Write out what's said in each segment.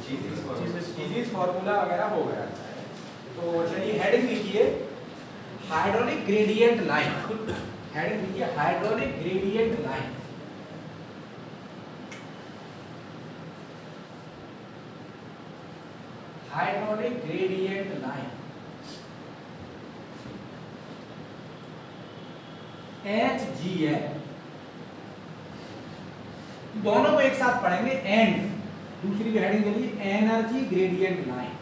चीज़ formula वगैरह हो गया। तो चलिए हेडिंग लिखिए हाइड्रोलिक ग्रेडियंट लाइन। हेडिंग लिखिए hydraulic gradient line. Hydraulic gradient line HGL, दोनों को एक साथ पढ़ेंगे। एंड दूसरी की हेडिंग के लिए energy gradient line.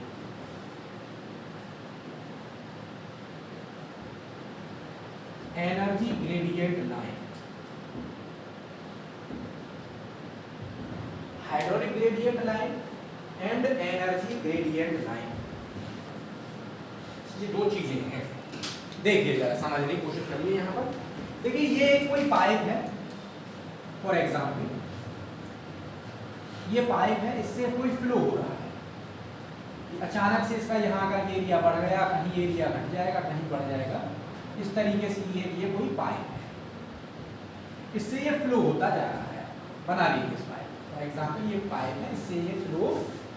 Energy gradient line, hydraulic gradient line and energy gradient line, ये दो चीजें हैं। देखिए जरा समझने की कोशिश करिए। यहां पर देखिए ये कोई पाइप है फॉर एग्जाम्पल, ये पाइप है, इससे कोई फ्लो हो रहा है। अचानक से इसका यहाँ का एरिया बढ़ गया, कहीं एरिया घट जाएगा, कहीं बढ़ जाएगा। इस तरीके से ये कोई पाइप है, इससे ये फ्लो होता जा रहा है। बना लीजिए इस पाइप फॉर एग्जाम्पल, ये पाइप है, इससे ये फ्लो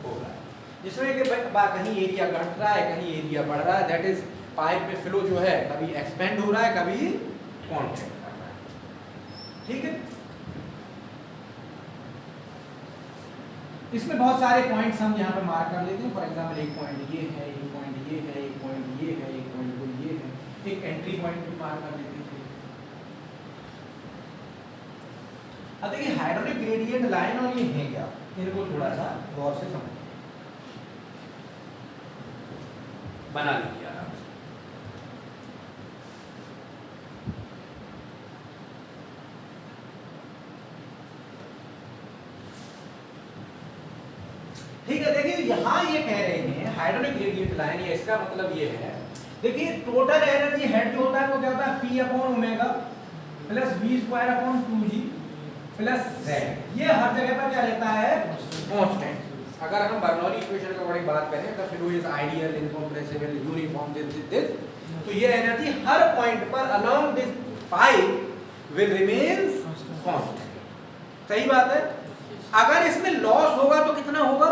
हो रहा है, जिसमें कि कहीं एरिया घट रहा है, कहीं एरिया बढ़ रहा है। दैट इज पाइप में फ्लो जो है कभी एक्सपेंड हो रहा है, कभी कॉन्ट्रैक्ट कर रहा है। ठीक है, इसमें बहुत सारे पॉइंट्स हम यहाँ पे मार्क कर लेते हैं। फॉर एग्जाम्पल एक पॉइंट ये है, एक पॉइंट ये है, एक पॉइंट ये है, एक पॉइंट वो ये है, एक एंट्री पॉइंट भी मार्क कर लेते हैं। अब देखिए हाइड्रोलिक ग्रेडियंट लाइन और ये है क्या, इनको थोड़ा सा गौर से समझिए। बना लीजिए आराम से। ठीक है, देखिए यहां ये कह रहे हैं हाइड्रोलिक ग्रेडियंट लाइन, ये इसका मतलब ये है, देखिए टोटल एनर्जी हेड जो होता है वो क्या होता है, P upon omega plus V square upon 2G plus Z। ये हर जगह पर क्या रहता है, कांस्टेंट। अगर हम बर्नौली इक्वेशन की बड़ी बात करें तो flow is ideal, incompressible, uniform, this, तो ये एनर्जी हर पॉइंट पर along this pipe will remain constant. सही बात है। अगर इसमें लॉस होगा तो कितना होगा,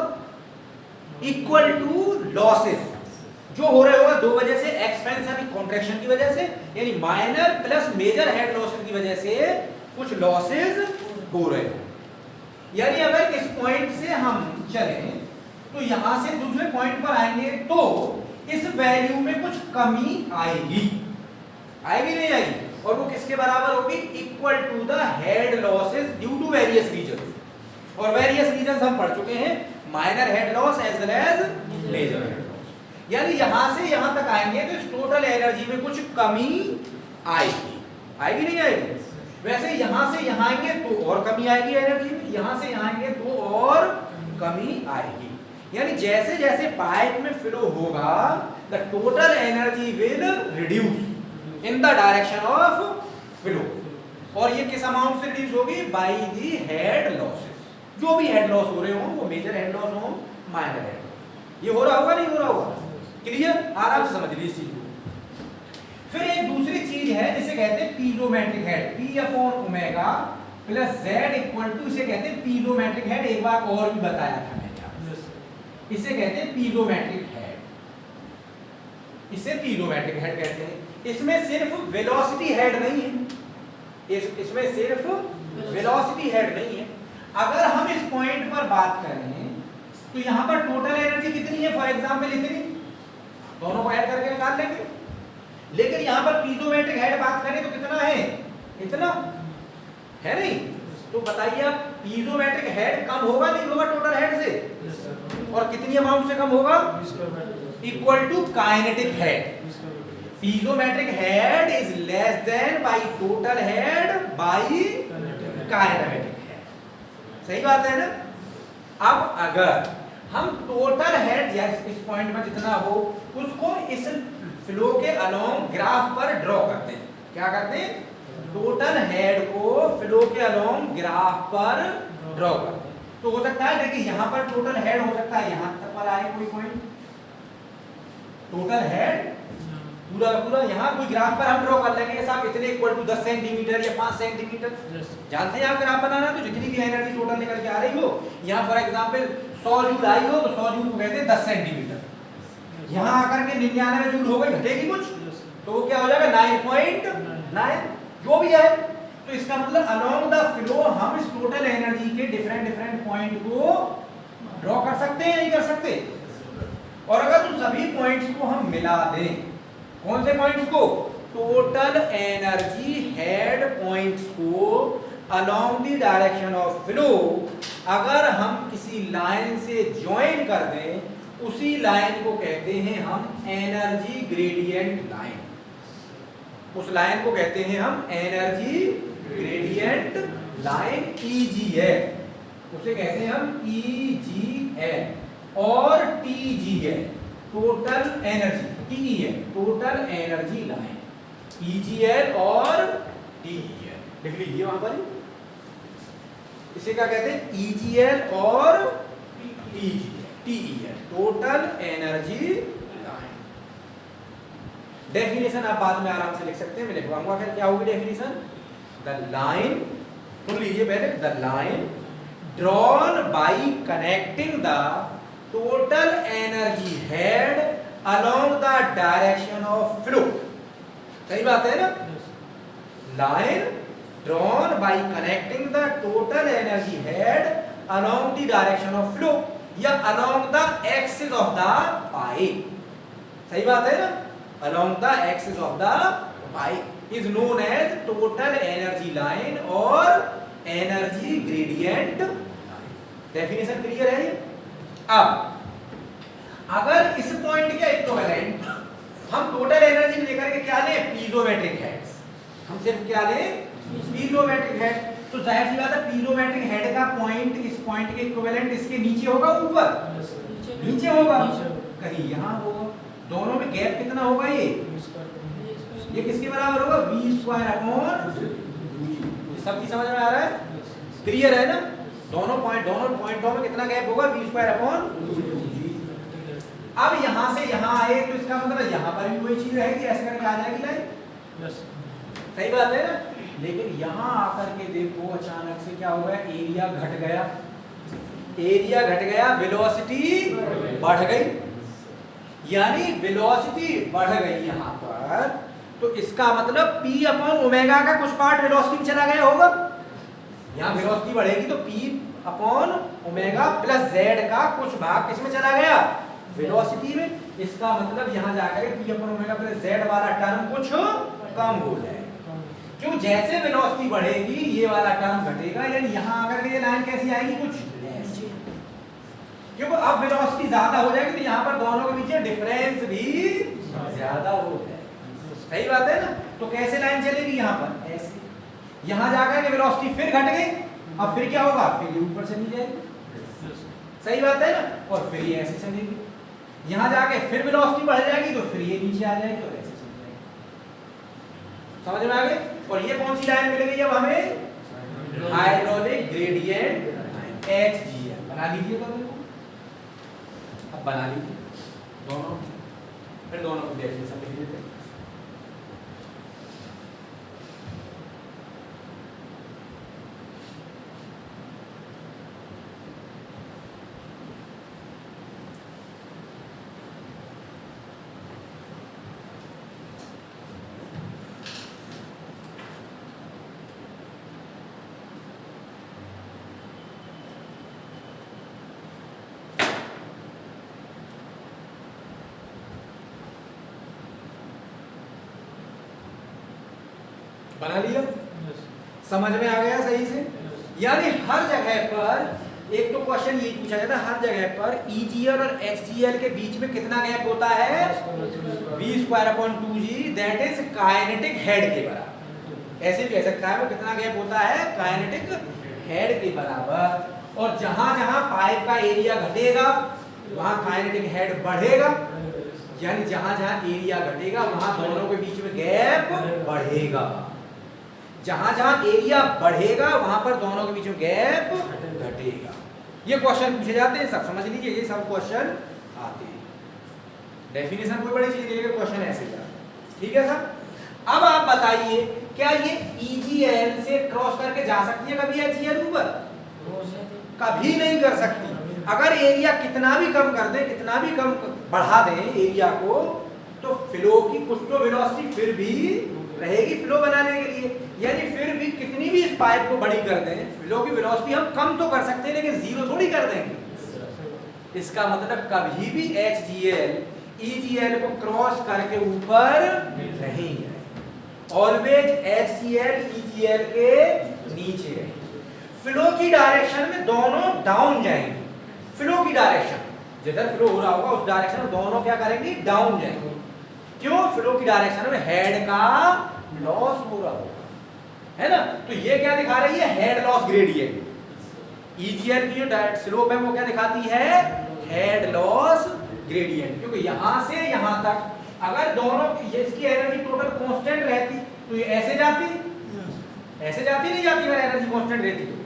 इक्वल टू लॉसेस जो हो रहे होगा दो वजह से, एक्सपेंशन कॉन्ट्रैक्शन की वजह से, यानी minor plus major head losses की वजह से कुछ लॉसेस हो रहे हैं। यानी अगर इस पॉइंट से हम चलें तो यहां से दूसरे पॉइंट पर आएंगे तो इस वैल्यू में कुछ कमी आएगी, आएगी नहीं आएगी, और वो किसके बराबर होगी, equal to the head losses due to various reasons. और वेरियस रीजंस हम पढ़ चुके हैं, minor head loss as well as major head loss. यानी यहां से यहां तक आएंगे तो इस टोटल एनर्जी में कुछ कमी आएगी, आएगी नहीं आएगी। वैसे यहां से यहां आएंगे तो और कमी आएगी एनर्जी में, यहां से यहां आएंगे तो और कमी आएगी। यानी जैसे जैसे पाइप में फ्लो होगा the total energy will reduce in the direction of flow. और ये किस अमाउंट से रिड्यूस होगी, बाय द हेड लॉसेस। जो भी हेड लॉस हो रहे हो, वो मेजर हेड लॉस हो, माइनर हेड लॉस, ये हो रहा होगा नहीं हो रहा होगा, क्लियर, आराम से समझ लीजिए इस चीज को। फिर एक दूसरी चीज है जिसे कहते हैं piezometric head, P upon omega plus Z equal to, इसे कहते हैं पीजोमेट्रिक हेड। एक बार और भी बताया था मैंने आपको, इसे कहते हैं पीजोमेट्रिक हेड, इसे पीजोमेट्रिक हेड कहते हैं। इसमें सिर्फ वेलोसिटी हेड नहीं है, इसमें सिर्फ वेलोसिटी हेड नहीं है। अगर हम इस पॉइंट पर बात करें तो यहां पर टोटल एनर्जी कितनी है, फॉर एग्जांपल इतनी, दोनों को ऐड करके निकाल लेंगे। लेकिन यहां पर पीजोमेट्रिक हेड बात करें तो कितना है, इतना है नहीं। तो बताइए आप, पीजोमेट्रिक हेड कम होगा नहीं होगा टोटल हेड से, और कितनी अमाउंट से कम होगा, equal to kinetic head. Piezometric head is less than by total head by kinematic head. सही बात है ना। अब अगर हम टोटल हेड या इस पॉइंट में जितना हो उसको इस फ्लो के अलोंग ग्राफ पर ड्रॉ करते हैं, क्या करते हैं, टोटल हेड को फ्लो के अलोंग ग्राफ पर ड्रॉ करते हैं। तो हो सकता है देखिए यहां पर टोटल हेड हो सकता है यहां तक पर आए कोई पॉइंट, टोटल हेड पूरा का पूरा यहाँ कोई ग्राफ पर हम ड्रॉ कर लेंगे कि साहब इतने इक्वल टू 10 सेंटीमीटर या 5 सेंटीमीटर, जानते हैं आप ग्राफ बनाना, तो जितनी भी एनर्जी टोटल निकल के आ रही हो, यहाँ फॉर एग्जांपल 100 जूल आई हो तो 100 जूल को कहते हैं 10 सेंटीमीटर, यहाँ आकर के 99 जूल हो गई, घटेगी कुछ तो वो क्या हो जाएगा 9.9 जो भी है। तो इसका मतलब अलोंग द फ्लो हम इस टोटल एनर्जी के डिफरेंट पॉइंट को ड्रॉ कर सकते हैं, नहीं कर सकते। और अगर उन सभी पॉइंट्स को हम मिला दें, कौन से पॉइंट्स को, टोटल एनर्जी हेड पॉइंट्स को along the direction of flow अगर हम किसी लाइन से ज्वाइन कर दें, उसी लाइन को कहते हैं हम एनर्जी ग्रेडियंट लाइन, उस लाइन को कहते हैं हम एनर्जी ग्रेडियंट लाइन EGL, उसे कहते हैं हम EGL और TGL total energy, TEL total energy line, EGL और TEL लिख लीजिए वहां पर, इसे क्या कहते हैं EGL और TEL total energy line. Definition आप बाद में आराम से लिख सकते हैं, मैं लिखवाऊंगा फिर क्या होगी डेफिनेशन। द लाइन, सुन लीजिए पहले, the line drawn by connecting the total energy head along the direction of flow, सही बात है ना। Line drawn by connecting the total energy head along the direction of flow या along the axis of the pipe, सही बात है ना, along the axis of the pipe is known as total energy line और energy gradient line। Definition clear है। अब अगर इस पॉइंट के इक्विवेलेंट हम टोटल एनर्जी लेकर के क्या लें, पीजोमेट्रिक हेड्स, हम सिर्फ क्या लें, पीजोमेट्रिक हेड, तो जाहिर सी बात है पीजोमेट्रिक हेड का पॉइंट इस पॉइंट के इक्विवेलेंट इसके नीचे होगा, ऊपर नीचे होगा, कहीं यहाँ होगा, दोनों में गैप कितना होगा, ये किसके बराबर होगा, v² अपॉन, सबकी समझ में आ रहा है, क्लियर है ना। दोनों पॉइंटों में कितना गैप होगा, v² अपॉन। अब यहां से यहां आए तो इसका मतलब यहां पर भी कोई चीज रहेगी, ऐसे करके आ जाएगी लाइन, सही बात है ना। लेकिन यहां आकर के देखो अचानक से क्या हो गया, एरिया घट गया, एरिया घट गया, वेलोसिटी बढ़ गई, यानी वेलोसिटी बढ़ गई यहां पर, तो इसका मतलब P अपॉन ओमेगा का कुछ पार्ट वेलोसिटी में चला गया होगा, यहाँ वेलोसिटी बढ़ेगी तो P upon omega plus Z का कुछ भाग किसमें चला गया, वेलोसिटी में। इसका मतलब यहाँ जाकर P upon omega plus Z वाला टर्म कुछ कम हो जाएगा, क्यों, जैसे वेलोसिटी बढ़ेगी ये वाला टर्म घटेगा, यानी यहाँ आकर के ये लाइन कैसी आएगी, कुछ ऐसी, क्योंकि अब वेलोसिटी ज्यादा हो जाएगी तो यहाँ पर दोनों के बीच डिफरेंस भी ज्यादा हो जाएगा, सही बात है ना। तो कैसे लाइन चलेगी, यहाँ पर ऐसे, यहाँ जाकर के वेलोसिटी फिर घट गई, अब फिर क्या होगा, फिर ये ऊपर चली जाएगी, सही बात है ना, और फिर ये ऐसे चलेगी, यहाँ जाके फिर वेलोसिटी बढ़ जाएगी तो फिर ये नीचे आ जाएगी, तो ऐसे चल जाएगी, समझ में आ गई। और ये कौन सी लाइन मिल गई अब हमें, हाइड्रोलिक ग्रेडियंट लाइन, HGL बना लीजिए, तो अब बना लीजिए दोनों, फिर दोनों को डेफिनेशन लिख लेते हैं। बना लिया, समझ में आ गया सही से। यानी हर जगह पर एक तो क्वेश्चन ये पूछा जाता है, हर जगह पर EGL और HGL के बीच में कितना गैप होता है, v²/2g, that is kinetic head के बराबर, ऐसे भी कह सकता है वो कितना गैप होता है, काइनेटिक हेड के बराबर। और जहां जहां पाइप का एरिया घटेगा वहां काइनेटिक हेड बढ़ेगा, यानी जहां जहां एरिया घटेगा वहां दोनों के बीच में गैप बढ़ेगा, जहां जहां एरिया बढ़ेगा वहां पर दोनों के बीच में गैप घटेगा। ये क्वेश्चन पूछे जाते हैं, सब समझ लीजिए, ये सब क्वेश्चन आते हैं। डेफिनेशन कोई बड़ी चीज नहीं है, क्वेश्चन ऐसे जाता है। ठीक है सर। अब आप बताइए क्या ये EGL से क्रॉस करके जा सकती है कभी HGL ऊपर? कभी नहीं कर सकती। अगर एरिया कितना भी कम कर दें, कितना भी कम बढ़ा दें एरिया को, तो फ्लो की कुछ तो वेलोसिटी फिर भी रहेगी फ्लो बनाने के लिए। यानी फिर भी कितनी भी इस पाइप को बड़ी कर दें, फ्लो की वेलोसिटी हम कम तो कर सकते हैं लेकिन जीरो थोड़ी कर देंगे। इसका मतलब कभी भी HGL EGL को क्रॉस करके ऊपर नहीं है, ऑलवेज HGL EGL के नीचे है। फ्लो की डायरेक्शन में दोनों डाउन जाएंगे। फ्लो की डायरेक्शन जिधर फ्लो हो रहा होगा उस डायरेक्शन में दोनों क्या करेंगे? डाउन जाएंगे। क्यों? फ्लो की डायरेक्शन में हेड का लॉस हो रहा होगा, है ना। तो ये क्या दिखा रही है? Head loss gradient. EGL की जो डायरेक्ट स्लोप है वो क्या दिखाती है? Head loss gradient. क्योंकि यहां से यहां तक अगर दोनों इसकी एनर्जी टोटल कांस्टेंट रहती तो ये ऐसे जाती, ऐसे जाती नहीं जाती अगर एनर्जी कांस्टेंट रहती तो।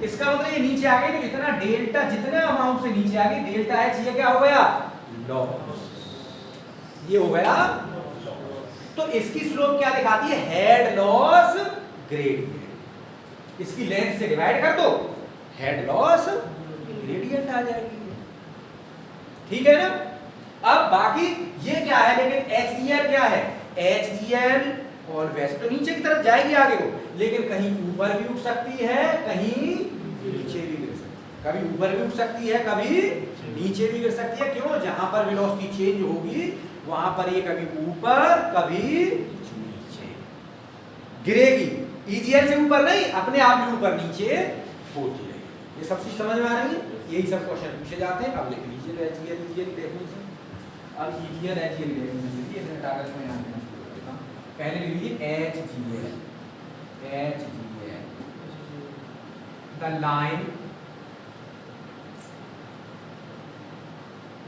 इसका मतलब ये नीचे आ गई, तो इतना डेल्टा जितना अमाउंट से नीचे आ गई डेल्टा H, ये क्या हो गया? लॉस। ये हो गया। तो इसकी स्लोप क्या दिखाती है? Head loss gradient. इसकी लेंथ से डिवाइड कर दो, हेड लॉस ग्रेडियंट आ जाएगी। ठीक है ना। अब बाकी ये क्या है? लेकिन HGL क्या है? HGL ऑलवेज तो नीचे की तरफ जाएगी आगे को, लेकिन कहीं ऊपर भी उठ सकती है, कहीं नीचे भी गिर सकती है। कभी ऊपर भी उठ सकती है, कभी नीचे भी गिर सकती है। क्यों? जहां पर वेलोसिटी चेंज होगी वहां पर ये कभी ऊपर कभी नीचे गिरेगी। EGL से ऊपर नहीं, अपने आप ही ऊपर नीचे होती रहेगी। ये सब चीज समझ में आ रही है? यही सब क्वेश्चन पूछे जाते हैं। अब लिख लीजिए HGL EGL डेफिनेशन। अब EGL HGL डेफिनेशन लिखिए, इसमें कागज में यहाँ लिखना शुरू करता हूं। पहले लिख लीजिए HGL the line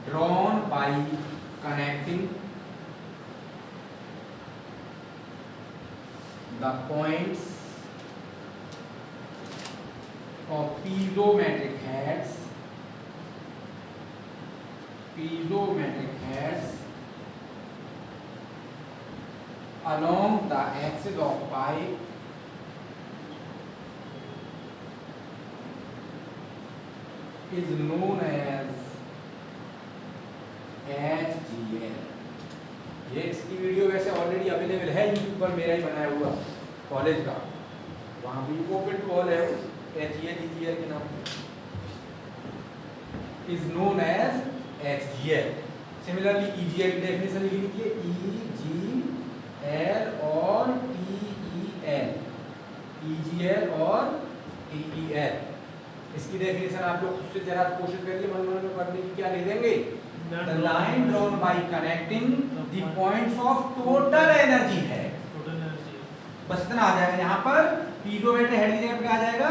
drawn by connecting the points of piezometric heads along the axis of pipe is known as HGL। ये इसकी वीडियो वैसे ऑलरेडी अवेलेबल है यूट्यूब पर, मेरा ही बनाया हुआ कॉलेज का, वहां भी ओपन टू ऑल है HGL EGL के नाम is known as HGL। Similarly EGL की डेफिनेशन लिख लीजिए, EGL और TEL, EGL और TEL। इसकी डेफिनेशन आप लोग खुद से जरा कोशिश करिए मन में पढ़ने की। क्या लिख देंगे? The line drawn by connecting the points of total energy है, बस इतना आ जाएगा। यहाँ पर पीजोमेट्रिक हेड की जगह पे क्या आ जाएगा?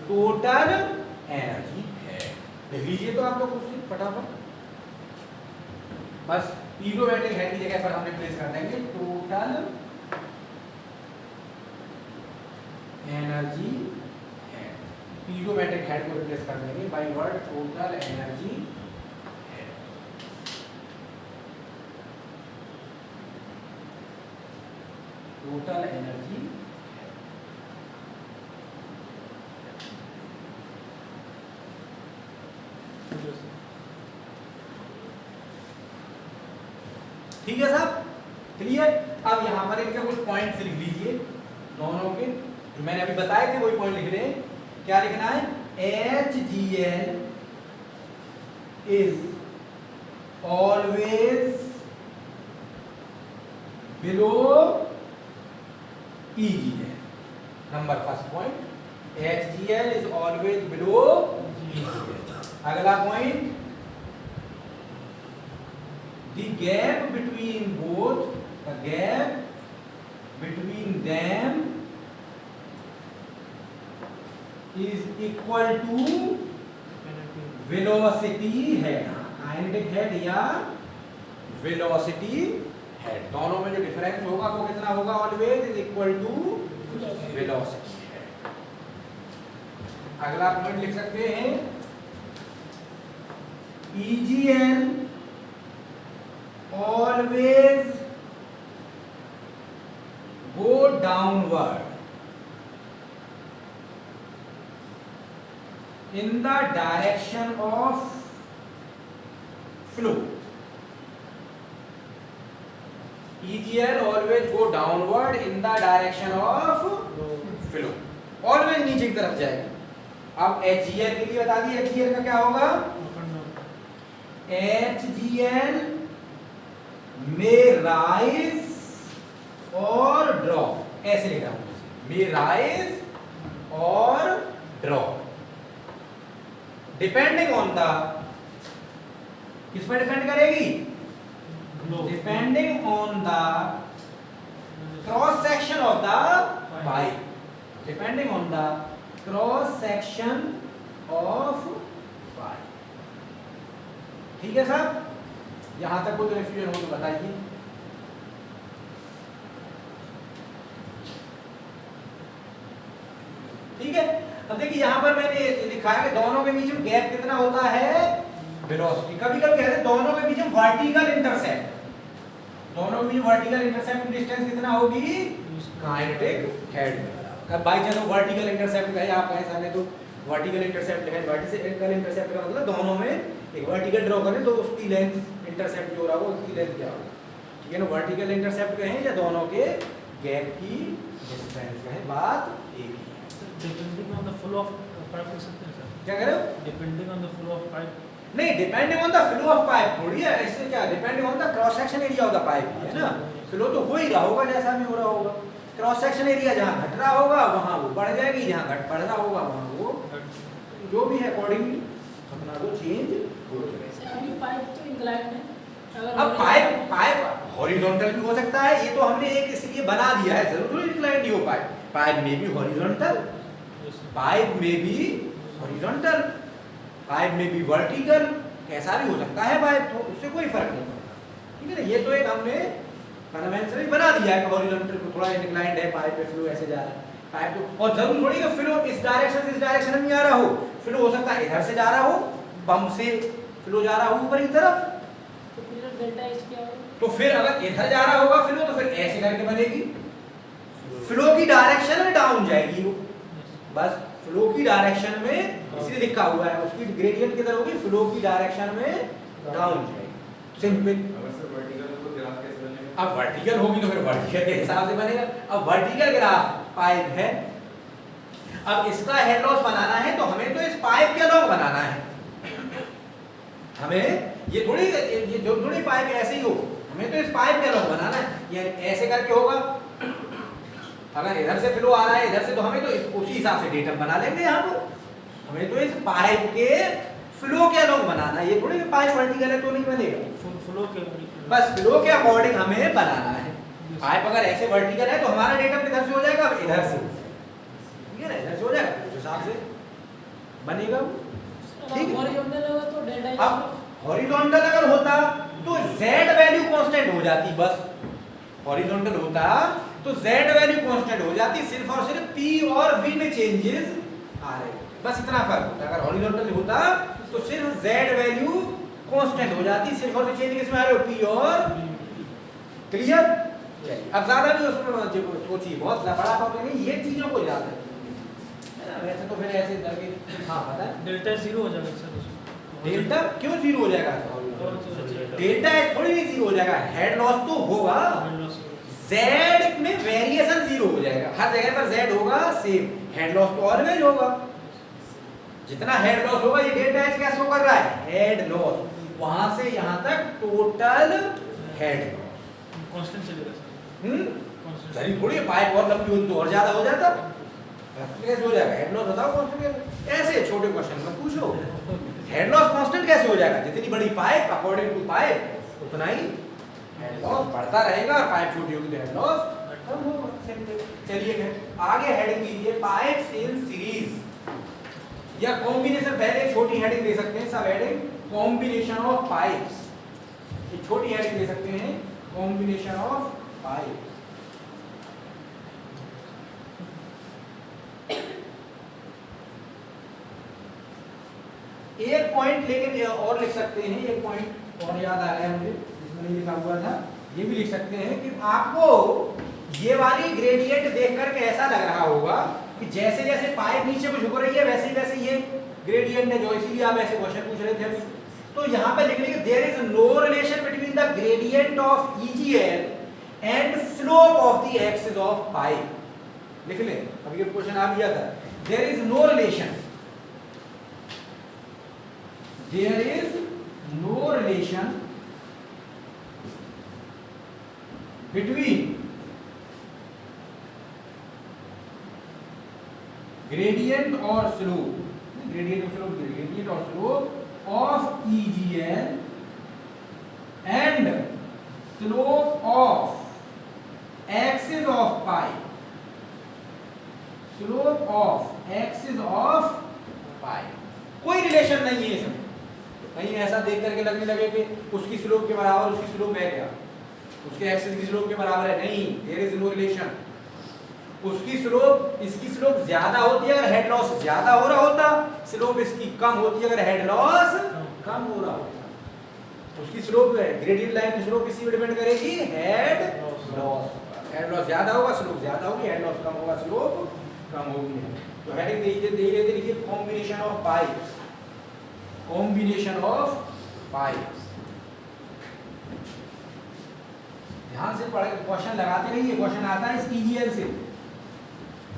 टोटल एनर्जी है। लिख लीजिए तो आप लोग खुद से फटाफट, बस पीजोमेट्रिक हेड की जगह पर हम रिप्लेस कर देंगे total energy head. Piezometric head को रिप्लेस कर देंगे by word total energy head. Total energy ठीक है साहब, क्लियर। अब यहां पर इनके कुछ पॉइंट्स लिख लीजिए दोनों के, जो मैंने अभी बताए थे वही पॉइंट लिख रहे हैं। क्या लिखना है? HGL is always below EGL। Number first point, HGL is always below EGL। अगला point, the gap between both, the gap between them is equal to velocity head। kinetic head या velocity head, दोनों में जो difference होगा वो कितना होगा? Always is equal to velocity head. अगला पॉइंट लिख सकते हैं, EGL always in the direction of flow. EGL always go downward in the direction of flow. Always नीचे की तरफ जाएगी. अब HGL के लिए बता दी, HGL का क्या होगा? HGL may rise और drop. ऐसे लिखा हूँ, may rise और drop. Depending on the, किस पर डिपेंड करेगी? Depending on the cross section of the pipe. Depending on the cross section of pipe. ठीक है साहब? यहां तक कोई कंफ्यूजन हो तो बताइए. ठीक है. अब देखिए यहां पर मैंने लिखा है कि दोनों के बीच में गैप कितना होता है? वेलोसिटी. कभी कभी कहते हैं दोनों के बीच में वर्टिकल इंटरसेप्ट. दोनों के बीच वर्टिकल इंटरसेप्ट की डिस्टेंस कितना होगी? Kinetic head. अब बाई चांस वर्टिकल इंटरसेप्ट कहे आप कहें सामने तो वर्टिकल इंटरसेप्ट है. वर्टिकल इंटरसेप्ट का मतलब दोनों में एक वर्टिकल ड्रॉ करें तो उसकी लेंथ इंटरसेप्ट जो रहा हो उसकी लेंथ क्या होगी. ठीक है ना. वर्टिकल इंटरसेप्ट कहें या दोनों के गैप की डिस्टेंस कहें, बात एक ही है. Depending on the flow of pipe लिख सकते हैं सर. क्या कह रहे हो? Depending on the flow of pipe. नहीं, depending on the flow of pipe थोड़ी है. इससे क्या depending on the cross section area of the pipe है ना. फ्लो तो हो ही रहा होगा जैसा भी हो रहा होगा. क्रॉस सेक्शन एरिया जहां घट रहा होगा वहां वो बढ़ जाएगी, जहां घट बढ़ रहा होगा वहां वो जो भी है अकॉर्डिंगली अपना वो चेंज हो जाएगा. अभी पाइप तो इंक्लाइंड है. अब पाइप हॉरिजॉन्टल भी हो सकता है. ये तो हमने एक इसलिए बना दिया है, जरूर इंक्लाइंड ही हो. पाइप में भी हॉरिजॉन्टल, पाइप में भी हॉरिजॉन्टल, पाइप में भी वर्टिकल, कैसा भी हो सकता है पाइप. तो उससे कोई फर्क नहीं पड़ता. ठीक है ना. ये तो एक हमने कन्वेंशनली बना दिया है कि हॉरिजॉन्टल को थोड़ा इंक्लाइंड है, पाइप पे फ्लो ऐसे जा रहा है. पाइप तो और जरूर थोड़ी कि फ्लो इस डायरेक्शन से इस डायरेक्शन में आ रहा हो. फ्लो हो सकता है इधर से जा रहा हो, पंप से फ्लो जा रहा हो ऊपर की तरफ. तो फिर डेल्टा एच क्या होगा? तो फिर अगर इधर जा रहा होगा फ्लो तो फिर ऐसे करके बनेगी. फ्लो की डायरेक्शन में डाउन जाएगी वो. बस फ्लो की डायरेक्शन में इसलिए लिखा हुआ है. उसकी ग्रेडियंट किधर होगी? फ्लो की डायरेक्शन में डाउन जाएगी. सिंपल. अब वर्टिकल होगी तो फिर वर्टिकल के हिसाब से बनेगा. अब वर्टिकल ग्राफ पाइप है. अब इसका हेड लॉस बनाना है तो हमें तो इस पाइप के लॉन्ग बनाना है. हमें ये जो थोड़ी पाइप ऐसे ही हो, हमें तो इस पाइप के लॉन्ग बनाना है. ये ऐसे करके होगा. अगर इधर से फ्लो आ रहा है इधर से तो हमें तो उसी हिसाब से डेटम बना लेंगे यहाँ पर. हमें तो इस पाइप के फ्लो के लॉन्ग बनाना है. ये थोड़ी पाइप वर्टिकल है तो नहीं बनेगा. फ्लो के बस फ्लो के अकॉर्डिंग हमें बनाना है. पाइप अगर ऐसे वर्टिकल है तो हमारा डेटम किधर से हो जाएगा? इधर से. ठीक है ना. इधर से हो जाएगा उस हिसाब से बनेगा. ठीक है. हॉरिजॉन्टल होगा तो डेल्टा एच. अब हॉरिजॉन्टल अगर होता तो z वैल्यू कांस्टेंट हो जाती. बस हॉरिजॉन्टल होता तो z वैल्यू कांस्टेंट हो जाती. सिर्फ और सिर्फ p और v में चेंजेस आ रहे होते. बस इतना फर्क होता. अगर हॉरिजॉन्टल होता तो सिर्फ z वैल्यू कांस्टेंट हो जाती. सिर्फ और सिर्फ चेंज किसमें आ रहे हो? p और. क्लियर. अब ज्यादा भी उसमें सोचिए, बहुत बड़ा टॉपिक नहीं. ये चीजों को याद रखिए. वैसे तो फिर ऐसे करके हाँ पता है डेल्टा जीरो हो जाएगा सर. डेल्टा क्यों जीरो हो जाएगा? डेल्टा थोड़ी नहीं जीरो हो जाएगा. हेड लॉस तो होगा. Z में वेरिएशन जीरो हो जाएगा. हर जगह पर Z होगा सेम. हेड लॉस तो ऑलवेज होगा. जितना हेड लॉस होगा ये डेल्टा एच क्या शो कर रहा है? Head loss. वहां से यहां तक टोटल हेड कांस्टेंट चलेगा सर. सही थोड़ी पाइप और लंबी होती तो और ज्यादा हो जाता. कैसे हो जाएगा? हेड लॉस बताओ कांस्टेंट. ऐसे छोटे क्वेश्चन मत पूछो. हेड लॉस कांस्टेंट कैसे हो जाएगा? जितनी बड़ी पाइप अकॉर्डिंग टू पाइप उतना ही हेड लॉस बढ़ता रहेगा. और पाइप छोटी होगी तो हेड लॉस कम होगा. सिंपल. चलिए आगे हेडिंग लीजिए. पाइप्स इन सीरीज या कॉम्बिनेशन. पहले छोटी हेडिंग दे सकते हैं. सब हेडिंग कॉम्बिनेशन ऑफ पाइप्स. एक छोटी हेडिंग दे सकते हैं कॉम्बिनेशन ऑफ पाइप. एक पॉइंट लेकिन और लिख सकते हैं. एक पॉइंट और याद आ गया मुझे जिसमें लिखा हुआ था. ये भी लिख सकते हैं कि आपको ये वाली ग्रेडियंट देख करके ऐसा लग रहा होगा कि जैसे जैसे पाइप नीचे को झुक रही है वैसे ही ये ग्रेडियंट है, जो इसीलिए आप ऐसे क्वेश्चन पूछ रहे थे अभी। तो यहाँ पे लिख लेंगे there is no relation between the gradient of EGL and slope of the axis of pipe. लिख ले, अभी ये क्वेश्चन आ गया था। There is no relation, there is no relation between gradient or slope, gradient or slope of EGL and slope of axis of pipe, slope of axis of pipe, कोई relation नहीं है इसमें। कहीं ऐसा देख करके लगने लगे कि उसकी स्लोप के बराबर उसकी स्लोप है क्या, उसके एक्सिस की स्लोप के बराबर है, नहीं, देयर इज नो रिलेशन। उसकी स्लोप इसकी स्लोप ज्यादा होती है अगर हेड लॉस ज्यादा हो रहा होता, स्लोप इसकी कम होती है अगर हेड लॉस कम हो रहा होता। उसकी स्लोप ग्रेडियंट लाइन की स्लोप किसी पे डिपेंड करेगी, हेड लॉस। हेड लॉस ज्यादा होगा स्लोप ज्यादा होगी, हेड लॉस कम होगा स्लोप कम होगी। तो हेडिंग दे लेते लिखिए combination of pipes, combination of pipes. ध्यान से पढ़ क्वेश्चन लगाते रहिए, क्वेश्चन आता है इस EGL से,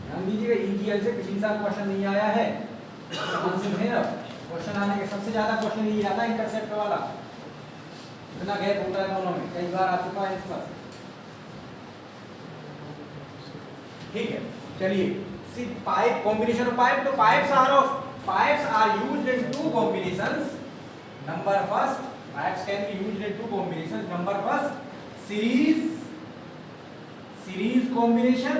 ध्यान दीजिएगा। EGL से पिछले साल क्वेश्चन नहीं आया है, क्वेश्चन आने के सबसे ज्यादा क्वेश्चन यही आता है इंटरसेप्ट वाला। इतना गैप होता है दोनों में, कई बार आ चुका है इसका। ठीक है, चलिए see pipe, combination of pipe. तो pipes are used in two combinations. Number first, pipes can be used in two combinations. Number first series combination.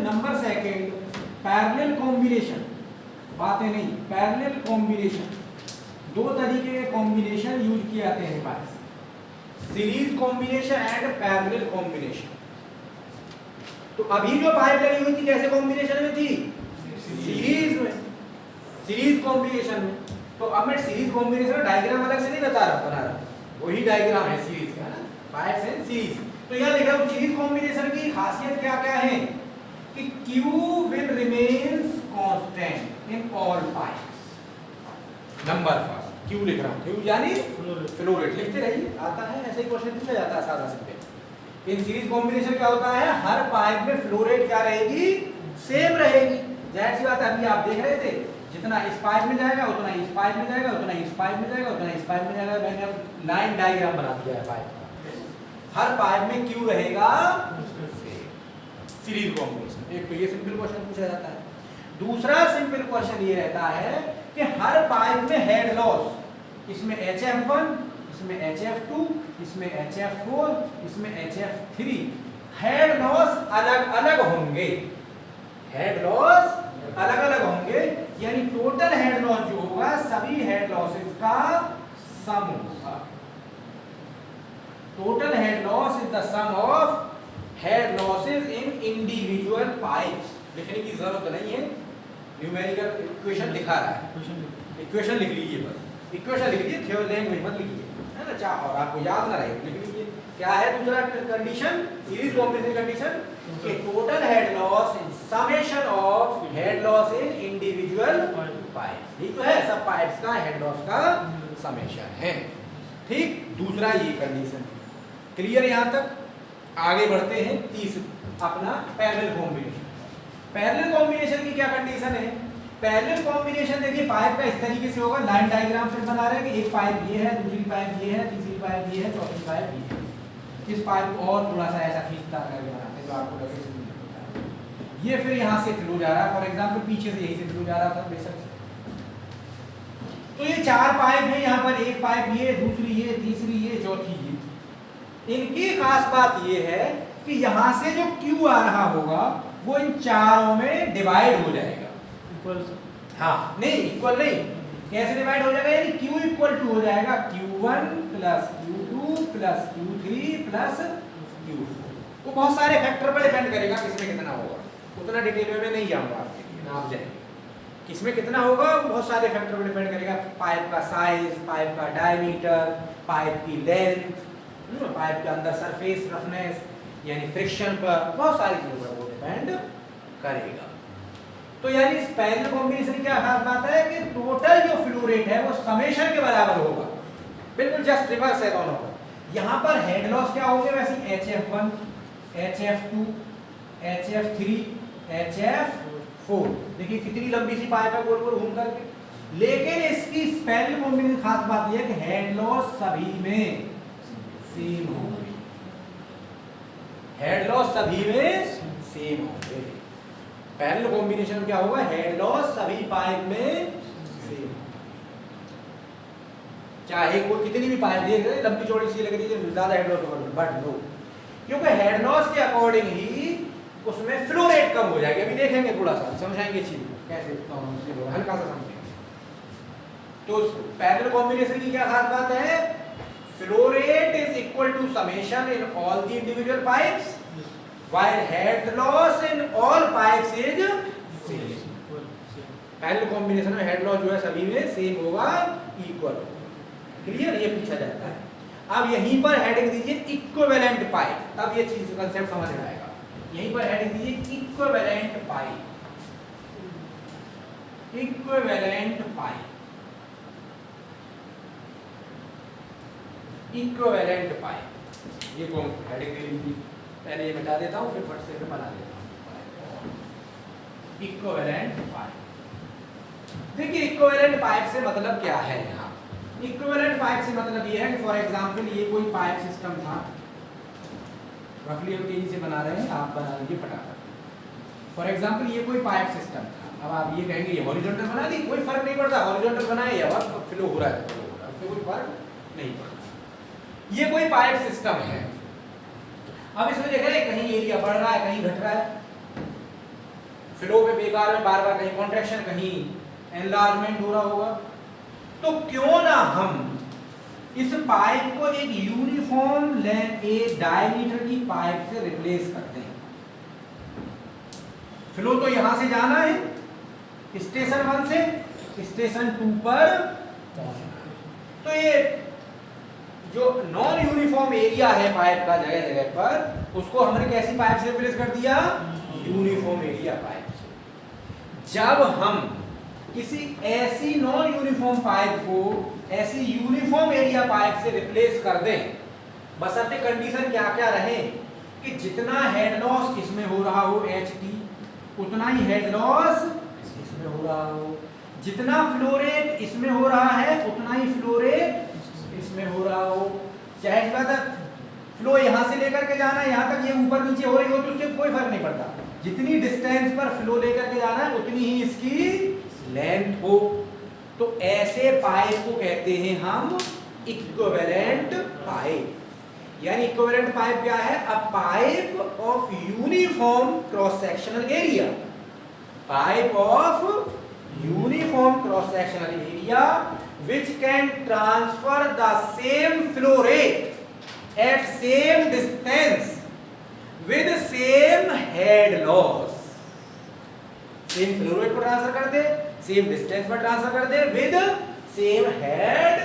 Number second parallel combination, बातें नहीं, पैरेलल कॉम्बिनेशन। दो तरीके के कॉम्बिनेशन यूज किए जाते हैं pipes, series combination and parallel combination. तो अभी जो पाइप लगी हुई थी कैसे कॉम्बिनेशन में थी, सीरीज में, सीरीज कॉम्बिनेशन में। तो अब मैं सीरीज कॉम्बिनेशन का डायग्राम अलग से नहीं बना रहा, वही डायग्राम है सीरीज का ना, पाइप्स एंड सीरीज। तो यहाँ लिखा हूं सीरीज कॉम्बिनेशन की खासियत क्या क्या है कि Q will remains constant in all pipes। Number first Q लिख रहा हूं, Q यानी फ्लो रेट, लिखते रहिए, आता है ऐसे ही क्वेश्चन पूछा जाता है सादा सिंपल। इन सीरीज कॉम्बिनेशन क्या होता है, हर पाइप में फ्लो रेट क्या रहेगी, सेम रहेगी। जाहिर सी बात है, अभी आप देख रहे थे जितना इस पाइप में जाएगा उतना इस पाइप में जाएगा, उतना इस पाइप में जाएगा, उतना इस पाइप में जाएगा। मैंने अब लाइन डायग्राम बना दिया है पाइप का, हर पाइप में क्यू रहेगा सीरीज कॉम्बिनेशन। एक तो ये सिंपल क्वेश्चन पूछा जाता है। दूसरा सिंपल क्वेश्चन ये रहता है कि हर पाइप में हेड लॉस, इसमें HF1, इसमें HF2, इसमें HF4, इसमें HF3, हेड लॉस अलग अलग होंगे, हेड लॉस अलग अलग होंगे। यानी टोटल हेड लॉस जो होगा सभी हेड लॉसेस का सम होगा। Total head loss is the sum of head losses in individual pipes. लिखने की जरूरत नहीं है, न्यूमेरिकल इक्वेशन दिखा रहा है, इक्वेशन लिख लीजिए, बस इक्वेशन लिख लीजिए, थ्योरी लैंग्वेज मत लिखिए, है ना। चाह और आपको याद ना रहे लिख लीजिए। क्या है दूसरा कंडीशन, सीरीज कॉम्बिनेशन कंडीशन, कि total head loss in summation of head loss in individual pipes. ये तो है, सब पाइप्स का हेड लॉस का समेशन है। ठीक, दूसरा ये कंडीशन क्लियर। यहां तक आगे बढ़ते हैं, तीसरा अपना पैरेलल कॉम्बिनेशन। पैरेलल कॉम्बिनेशन की क्या कंडीशन है, पैरेलल कॉम्बिनेशन देखिए पाइप का इस तरीके से होगा, लाइन डायग्राम फिर बना रहे हैं कि एक पाइप ये है, दूसरी पाइप ये है, तीसरी पाइप ये है, चौथी पाइप ये है। इस पाइप को और थोड़ा सा ऐसा खींचता करके बनाते हैं तो आपको लगे ये फिर यहाँ से फ्लो जा रहा है, फॉर एग्जाम्पल पीछे से यही से फ्लो जा रहा था बेशक। तो ये चार पाइप है, यहाँ पर एक पाइप ये, दूसरी ये, तीसरी ये, चौथी ये। इनकी खास बात ये है कि यहाँ से जो Q आ रहा होगा वो इन चारों में डिवाइड हो जाएगा। इक्वल, हाँ नहीं इक्वल नहीं, कैसे डिवाइड हो जाएगा, यानी Q इक्वल टू हो जाएगा Q1 plus Q2 plus Q3 plus Q4। वो बहुत सारे फैक्टर पर डिपेंड करेगा किसमें कितना होगा, उतना डिटेल में मैं नहीं जाऊंगा आपके लिए, आप जाएंगे किसमें कितना होगा, बहुत सारे फैक्टर पर डिपेंड करेगा। पाइप का साइज, पाइप का डायमीटर, पाइप की लेंथ, पाइप के अंदर सरफेस रफनेस यानी फ्रिक्शन पर, बहुत सारी चीजों पर वो डिपेंड करेगा। तो यानी इस पैरेलल कॉम्बिनेशन की क्या खास बात है कि टोटल जो फ्लो रेट है वो समेशन के बराबर होगा, बिल्कुल जस्ट रिवर्स है दोनों का। यहाँ पर हेड लॉस क्या होंगे वैसे HF1, HF2, HF3, HF4। देखिए कितनी लंबी सी पाइप है गोल गोल घूम करके। लेकिन इसकी पैरेलल कॉम्बिनेशन खास बात यह है कि हेड लॉस सभी में सेम होंगे, हेड लॉस सभी में सेम होंगे। पैरेलल कॉम्बिनेशन क्या होगा, हेड लॉस सभी पाइप में सेम, चाहे कोई कितनी भी पाइप देख रहे लंबी चौड़ी सी लग रही है ज्यादा हेड लॉस होगा, बट नो, क्योंकि हेड लॉस के अकॉर्डिंग ही उसमें फ्लो रेट कम हो जाएगी। अभी देखेंगे थोड़ा सा समझाएंगे चीज को कैसे, हल्का सा समझेंगे। तो पैरेलल कॉम्बिनेशन की क्या खास बात है, flow rate is equal to summation in all the individual pipes while head loss in all pipes is same। Parallel combination में हेड लॉस जो है सभी में सेम होगा, इक्वल। क्लियर, ये पूछा जाता है। अब यहीं पर हेडिंग दीजिए इक्विवेलेंट पाइप, तब ये चीज कांसेप्ट समझ में आएगा। यहीं पर हेडिंग दीजिए equivalent pipe, equivalent pipe, equivalent pipe, ये कौन हेडिंग दे लीजिए। पहले ये मिटा देता हूँ फिर फट से बना देता हूँ। इक्विवेलेंट पाइप, देखिए इक्विवेलेंट पाइप से मतलब क्या है यहाँ। इक्विवेलेंट पाइप से मतलब ये है कि फॉर एग्जांपल ये कोई पाइप सिस्टम था, रफली हम तेजी से बना रहे हैं, आप बना लीजिए फटाफट। फॉर एग्जांपल ये कोई पाइप सिस्टम था, अब आप ये कहेंगे ये हॉरिजॉन्टल बना दी, कोई फर्क नहीं पड़ता, हॉरिजॉन्टल बनाए या वर्क फ्लो हो रहा है, उससे कोई फर्क नहीं पड़ता। ये कोई पाइप सिस्टम है, अब इसमें देख रहे हैं कहीं एरिया बढ़ रहा है कहीं घट रहा है, फ्लो पे बेकार में बार बार कहीं कॉन्ट्रैक्शन कहीं एनलार्जमेंट हो रहा होगा। तो क्यों ना हम इस पाइप को एक यूनिफॉर्म एक डायमीटर की पाइप से रिप्लेस करते हैं। फ्लो तो यहां से जाना है स्टेशन 1 से स्टेशन 2 पर पहुंचना है, तो ये जो नॉन यूनिफॉर्म एरिया है पाइप का जगह जगह पर, उसको हमने कैसी पाइप से रिप्लेस कर दिया, यूनिफॉर्म एरिया पाइप से। जब हम किसी ऐसी नॉन यूनिफॉर्म पाइप को ऐसी यूनिफॉर्म एरिया पाइप से रिप्लेस कर दें, बशर्ते कंडीशन क्या क्या रहे कि जितना हेड लॉस इसमें हो रहा हो HT, उतना ही हेड लॉस इसमें हो रहा हो, जितना फ्लो रेट इसमें हो रहा है उतना ही फ्लो रेट इसमें हो रहा हो। चाहे इस बात फ्लो यहां से लेकर के जाना है यहां तक, ये ऊपर नीचे हो रही हो तो उससे कोई फर्क नहीं पड़ता, जितनी डिस्टेंस पर फ्लो लेकर के जाना है उतनी ही इसकी लेंथ हो। तो ऐसे पाइप को कहते हैं हम इक्विवेलेंट पाइप। यानी इक्विवेलेंट पाइप क्या है, अ pipe of uniform cross sectional area, pipe of uniform cross sectional area which can transfer the same flow rate at same distance with same head loss। Same flow rate पर transfer कर दे, same distance पर transfer कर दे with same head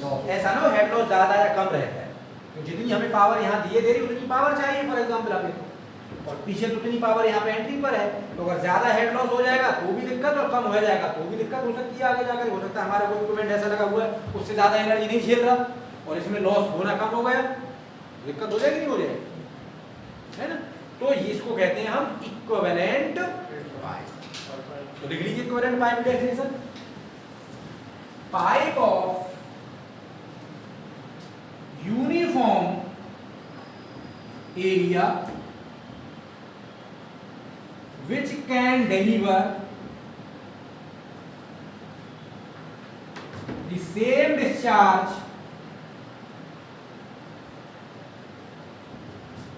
loss. ऐसा ना हो head loss ज्यादा या कम रहता है, तो जितनी हमें पावर यहाँ दिए दे रही उतनी पावर चाहिए फॉर एग्जांपल हमें, और पीछे तो उतनी पावर यहाँ पे एंट्री पर है, तो अगर ज्यादा हेड लॉस हो जाएगा तो भी दिक्कत और कम हो जाएगा तो भी दिक्कत हो सकती है। आगे जाकर हो सकता है हमारा कोई इक्विपमेंट ऐसा लगा हुआ है उससे ज्यादा एनर्जी नहीं झेल रहा और इसमें लॉस होना कम हो गया, दिक्कत हो जाएगी नहीं हो जाएगी, है ना। तो इसको कहते हैं हम इक्विवेलेंट पाइप। तो लिख लीजिए equivalent pipe definition, pipe of uniform area which can deliver the same discharge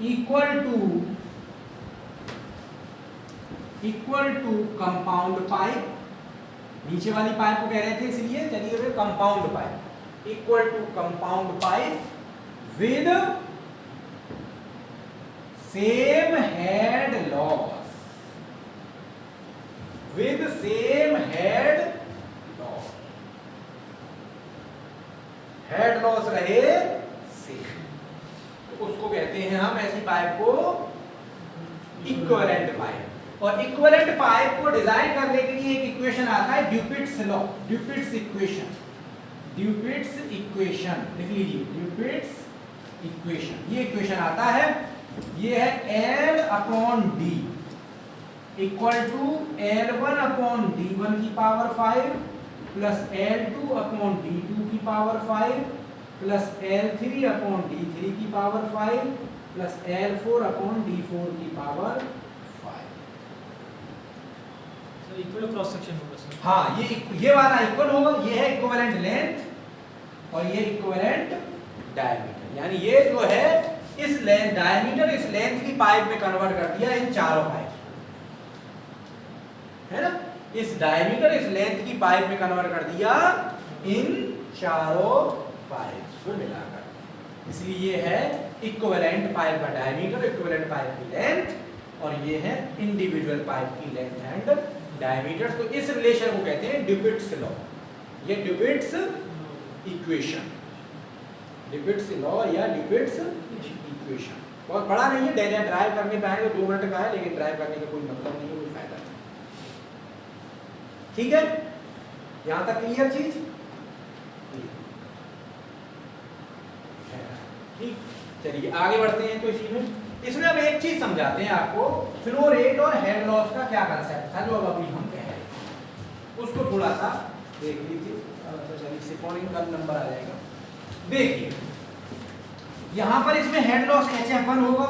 equal to compound pipe। नीचे वाली पाइप को कह रहे थे इसलिए चलिए फिर compound pipe, equal to compound pipe with same head loss, with same head loss, head loss रहे सेम, तो उसको कहते हैं हम ऐसी पाइप को इक्विवेलेंट पाइप। पाइप को डिजाइन करने के लिए एक इक्वेशन आता है Dupuit's law, Dupuit's equation, Dupuit's equation लिख लीजिए, ड्यूपिट्स इक्वेशन। ये इक्वेशन आता है, ये है L upon D equal to L1 अपॉन D1 की power 5 plus L2 upon D2 की power 5 plus L3 upon D3 की power 5 plus L4 upon D4 की power 5। Sir equal cross section होगा सर। हाँ, ये वाला इक्वल होगा, ये है इक्विवेलेंट लेंथ और ये इक्विवेलेंट डायमीटर, यानी ये जो है इस लेंथ डायमीटर इस लेंथ की पाइप में कन्वर्ट कर दिया इन चारों पाइप, है ना, इस डायमीटर इस लेंथ की पाइप में कन्वर्ट कर दिया इन चारों पाइप को मिलाकर, इसलिए ये है इक्विवेलेंट पाइप का डायमीटर, इक्विवेलेंट पाइप की लेंथ, और ये है इंडिविजुअल पाइप की लेंथ एंड डायमीटर। तो इस रिलेशन को कहते हैं ड्यूपिट्स लॉ, ये ड्यूपिट्स इक्वेशन, ड्यूपिट्स लॉ या ड्यूपिट्स इक्वेशन। बहुत बड़ा नहीं है, डेली ड्राइव करने पे आए तो 2 मिनट का है, लेकिन ड्राइव करने का कोई मतलब नहीं है, कोई फायदा नहीं। ठीक है, यहां तक क्लियर चीज? ठीक, चलिए आगे बढ़ते हैं। तो इसी में इसमें अब एक चीज समझाते हैं आपको, फ्लो रेट और हेड लॉस का क्या कंसेप्ट था जो अब अभी हम कह रहे हैं, उसको थोड़ा सा देख लीजिए। चलिए सिफोनिंग का नंबर आ जाएगा, देखिए यहां पर इसमें हेड लॉस HF1 होगा,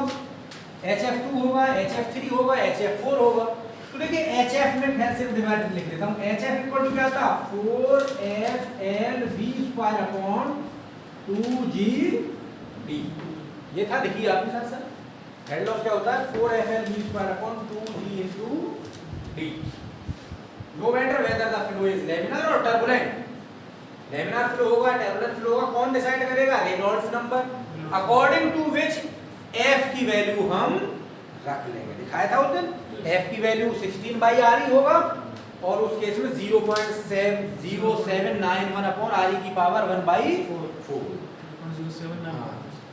HF2 होगा, HF3 होगा, HF4 होगा। तो देखिए HF में खैर सिर्फ डिवाइड लिख देता हूं, HF इक्वल टू क्या था 4FLV² अपॉन 2GD, ये था, देखिए आपके साथ सर हेड लॉस क्या होता है 4FLV² upon 2G into D। No matter whether the flow is laminar और टर्बुलेंट, लैमिनार फ्लो होगा, टर्बुलेंट फ्लो होगा, कौन डिसाइड करेगा? Reynolds number, according to which F की वैल्यू हम रख लेंगे। दिखाया था उस दिन, F की वैल्यू 16/RE होगा और उस केस में 0.0791 अपॉन RE की पावर 1/4।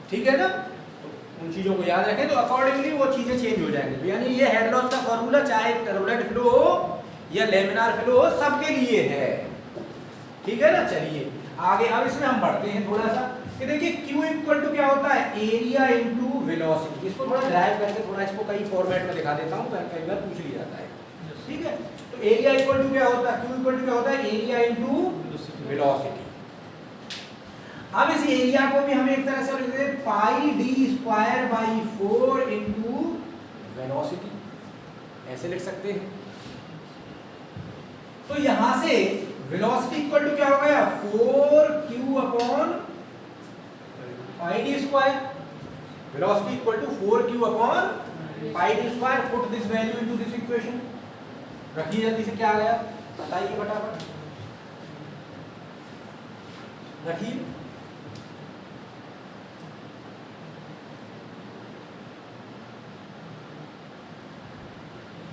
ठीक है ना, तो उन चीजों को याद रखें, तो अकॉर्डिंगली वो चीजें चेंज हो जाएंगी। तो यानी ये हेड लॉस का फॉर्मूला चाहे टर्बुलेंट फ्लो हो या लैमिनार फ्लो हो, सबके लिए है। ठीक है ना, चलिए आगे अब इसमें हम बढ़ते हैं थोड़ा सा कि देखिए Q इक्वल टू क्या होता है एरिया इनटू वेलोसिटी। इसको थोड़ा ड्राइव करके थोड़ा इसको कई फॉर्मेट में दिखा देता हूं, कई बार पूछ लिया जाता है। ठीक है, तो एरिया इक्वल टू क्या होता है, Q इक्वल टू क्या होता है एरिया इनटू वेलोसिटी। अब इस एरिया को भी हम एक तरह से लिख देते हैं पाई d²/4 इनटू वेलोसिटी, ऐसे लिख सकते हैं। तो यहां से वेलोसिटी इक्वल टू क्या हो गया 4Q upon pi d², velocity equal to 4Q upon pi d²। Put this value into this equation, रखिए जल्दी से क्या आ गया बताइए फटाफट, रखिए।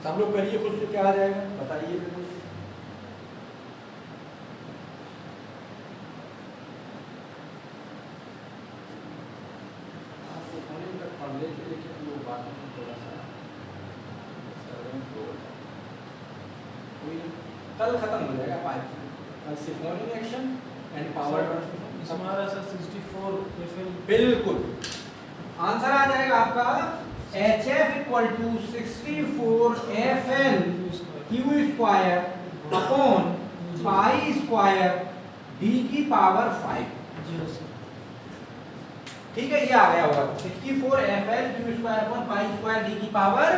सब लोग करिए, खुद से क्या आ जाएगा बताइए फिर मुझे। कल खत्म हो जाएगा पाइप, कल siphoning action and power transmission हमारा सर 64 FL बिल्कुल आंसर आ जाएगा आपका HF equal to 64FL Q² upon pi D की पावर 5। ठीक है, ये आ गया होगा 64FL Q² upon pi D की पावर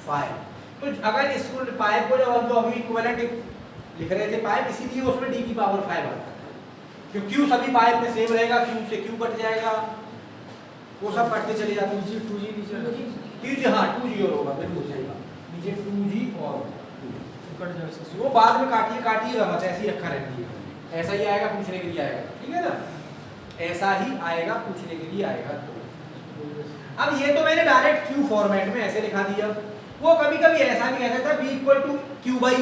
5। तो अगर इस पाइप को जब हम जो अभी इक्विवेलेंट लिख रहे थे पाइप, इसीलिए उसमें D की पावर 5 आता था, क्योंकि Q सभी पाइप में सेम रहेगा, Q से Q कट जाएगा, वो सब कटते चले जाते हैं। 2G नीचे 2G, हाँ 2G और होगा, बिल्कुल सही बात, नीचे 2G और कट जाएगा सर। वो बाद में काटिएगा मत, ऐसे ही रखा रहती ऐसा ही आएगा पूछने के लिए आएगा। ठीक है ना, ऐसा ही आएगा पूछने के लिए आएगा। तो अब ये तो मैंने डायरेक्ट Q फॉर्मेट में ऐसे लिखा दिया, वो कभी कभी ऐसा भी कह सकता है B equal to Q/A,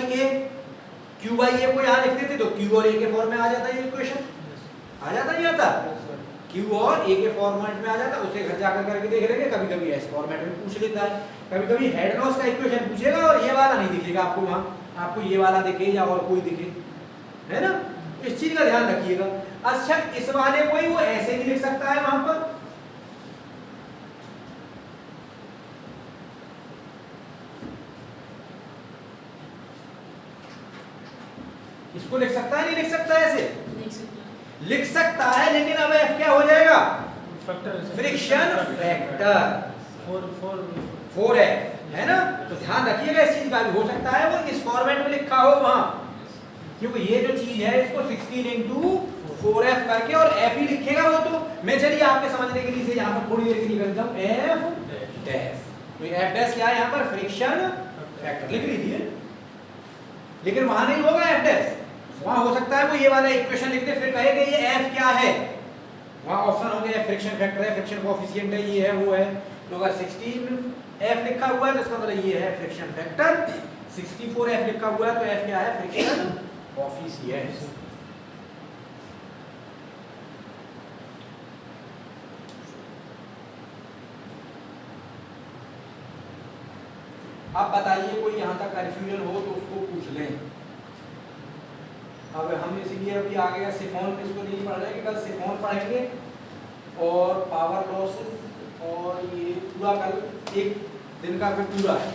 Q/A को यहाँ लिख देते तो Q और A के फॉर्म में आ जाता है, ये इक्वेशन आ जाता नहीं आता, Q क्यू और ए के फॉर्मेट में आ जाता है, उसे घर जाकर करके देख लेंगे। कभी कभी एस फॉर्मेट में पूछ लेता है, कभी कभी हेड लॉस का इक्वेशन पूछेगा और ये वाला नहीं दिखेगा आपको, वहां आपको ये वाला दिखे या और कोई दिखे, है ना। इस चीज का ध्यान रखिएगा। अच्छा इस वाले को ही वो ऐसे भी लिख सकता है वहां पर, इसको लिख सकता है नहीं लिख सकता है ऐसे, लिख सकते हैं। लिख सकता है, लेकिन अब एफ क्या हो जाएगा, फैक्टर फ्रिक्शन फैक्टर 4F, है ना। तो ध्यान रखिएगा इस चीज का भी, हो सकता है वो इस फॉर्मेट में लिखा हो वहां, क्योंकि ये जो चीज है इसको 16 into 4F करके और F ही लिखेगा वो। तो मैं चलिए आपके समझने के लिए यहाँ पर थोड़ी देर के लिए कर देता हूँ F डैश, तो F डैश क्या है यहाँ पर, फ्रिक्शन फैक्टर लिख लीजिए, लेकिन वहां नहीं होगा F डैश, वहां हो सकता है वो ये वाला इक्वेशन लिख दे, फिर कहेगा ये F क्या है, वहां ऑप्शन हो गया फ्रिक्शन फैक्टर है, फ्रिक्शन कोएफिशिएंट है, ये है वो है। तो अगर 16F लिखा हुआ है तो इसका मतलब ये है फ्रिक्शन फैक्टर, 64F लिखा हुआ है तो F क्या है, फ्रिक्शन कोएफिशिएंट। अब बताइए कोई यहाँ तक कंफ्यूजन हो तो उसको पूछ लें। अब हम इसलिए अभी आगे का सिफॉन इसको नहीं पढ़ रहे कि कल सिफॉन पढ़ेंगे और पावर लॉसेस और ये पूरा कल एक दिन का फिर पूरा है।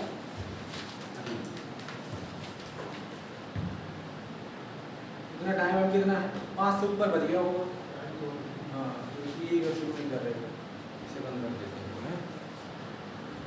इतना टाइम अब कितना है, 5 से ऊपर बज गया होगा। हाँ तो इसलिए शुरू नहीं कर रहे थे, इसे बंद कर देते हैं।